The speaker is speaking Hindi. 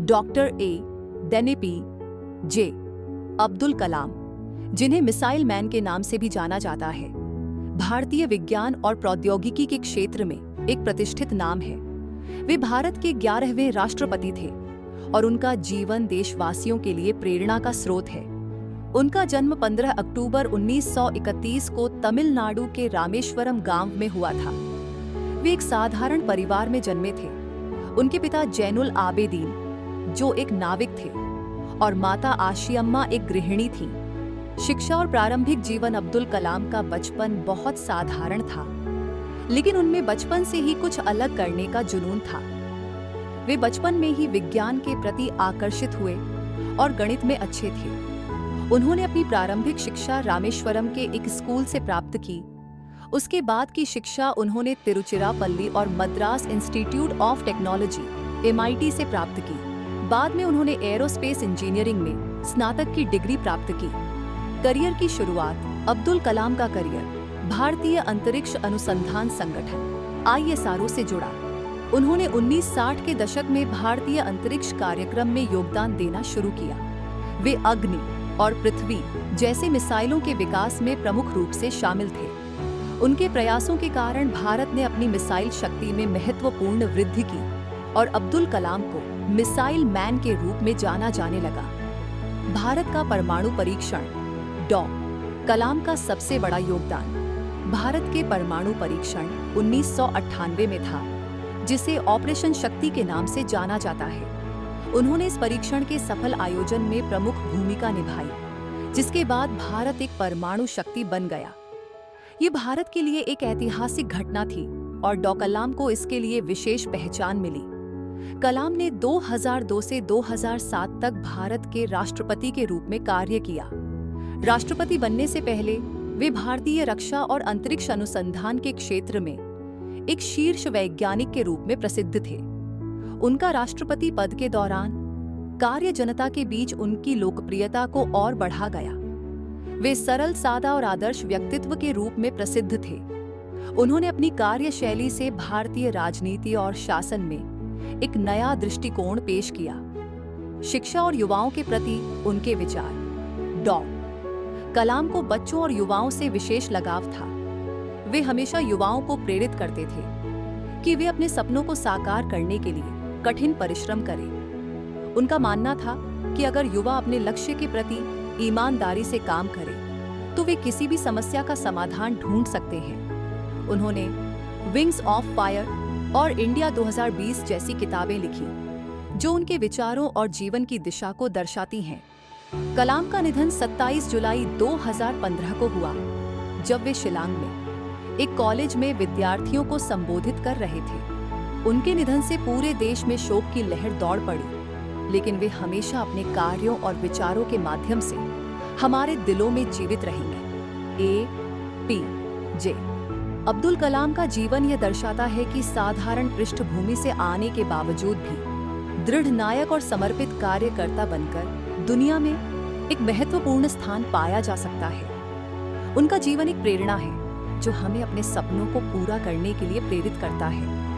Doctor A. देनेपी जे. अब्दुल कलाम, जिन्हें मिसाइल मैन के नाम से भी जाना जाता है, भारतीय विज्ञान और प्रौद्योगिकी के क्षेत्र में एक प्रतिष्ठित नाम है। वे भारत के 11वें राष्ट्रपति थे और उनका जीवन देशवासियों के लिए प्रेरणा का स्रोत है। उनका जन्म 15 अक्टूबर 1931 को तमिलनाडु के रामेश्वरम गांव में हुआ था। वे एक साधारण परिवार में जन्मे थे। उनके पिता जैनुल आबेदीन, जो एक नाविक थे, और माता आशियम्मा एक गृहिणी थीं। शिक्षा और प्रारंभिक जीवन अब्दुल कलाम का बचपन बहुत साधारण था, लेकिन उनमें बचपन से ही कुछ अलग करने का जुनून था। वे बचपन में ही विज्ञान के प्रति आकर्षित हुए और गणित में अच्छे थे। उन्होंने अपनी प्रारंभिक शिक्षा रामेश्वरम के एक स्कूल से प्राप्त की। उसके बाद की शिक्षा उन्होंने तिरुचिरापल्ली और Madras institute of technology (MIT) से प्राप्त की। बाद में उन्होंने एरोस्पेस इंजीनियरिंग में स्नातक की डिग्री प्राप्त की। करियर की शुरुआत अब्दुल कलाम का करियर भारतीय अंतरिक्ष अनुसंधान संगठन (ISRO) से जुड़ा। उन्होंने 1960 के दशक में भारतीय अंतरिक्ष कार्यक्रम में योगदान देना शुरू किया। वे अग्नि और पृथ्वी जैसे मिसाइलों के विकास में प्रमुख रूप से शामिल थे। उनके प्रयासों के कारण भारत ने अपनी मिसाइल शक्ति में महत्वपूर्ण वृद्धि की और अब्दुल कलाम को मिसाइल मैन के रूप में जाना जाने लगा। भारत का परमाणु परीक्षण डॉ. कलाम का सबसे बड़ा योगदान भारत के परमाणु परीक्षण 1998 में था, जिसे ऑपरेशन शक्ति के नाम से जाना जाता है। उन्होंने इस परीक्षण के सफल आयोजन में प्रमुख भूमिका निभाई, जिसके बाद भारत एक परमाणु शक्ति बन गया। ये भारत के लिए एक ऐतिहासिक घटना थी और डॉ. कलाम को इसके लिए विशेष पहचान मिली। कलाम ने 2002 से 2007 तक भारत के राष्ट्रपति के रूप में कार्य किया। राष्ट्रपति बनने से पहले वे भारतीय रक्षा और अंतरिक्ष अनुसंधान के क्षेत्र में एक शीर्ष वैज्ञानिक के रूप में प्रसिद्ध थे। उनका राष्ट्रपति पद के दौरान कार्य जनता के बीच उनकी लोकप्रियता को और बढ़ा गया। वे सरल, सादा और आदर्श व्यक्तित्व के रूप में प्रसिद्ध थे। उन्होंने अपनी कार्यशैली से भारतीय राजनीति और शासन में एक नया दृष्टिकोण पेश किया। शिक्षा और युवाओं के प्रति उनके विचार डॉ. कलाम को बच्चों और युवाओं से विशेष लगाव था। वे हमेशा युवाओं को प्रेरित करते थे कि वे अपने सपनों को साकार करने के लिए कठिन परिश्रम करें। उनका मानना था कि अगर युवा अपने लक्ष्य के प्रति ईमानदारी से काम करें, तो वे किसी भी समस्या का समाधान ढूंढ सकते हैं। उन्होंने विंग्स ऑफ फायर और इंडिया 2020 जैसी किताबें लिखी, जो उनके विचारों और जीवन की दिशा को दर्शाती हैं। कलाम का निधन 27 जुलाई 2015 को हुआ, जब वे शिलांग में एक कॉलेज में विद्यार्थियों को संबोधित कर रहे थे। उनके निधन से पूरे देश में शोक की लहर दौड़ पड़ी, लेकिन वे हमेशा अपने कार्यों और विचारों के माध्यम से हमारे दिलों में जीवित रहेंगे। A.P.J. अब्दुल कलाम का जीवन यह दर्शाता है कि साधारण पृष्ठभूमि से आने के बावजूद भी दृढ़ नायक और समर्पित कार्यकर्ता बनकर दुनिया में एक महत्वपूर्ण स्थान पाया जा सकता है। उनका जीवन एक प्रेरणा है, जो हमें अपने सपनों को पूरा करने के लिए प्रेरित करता है।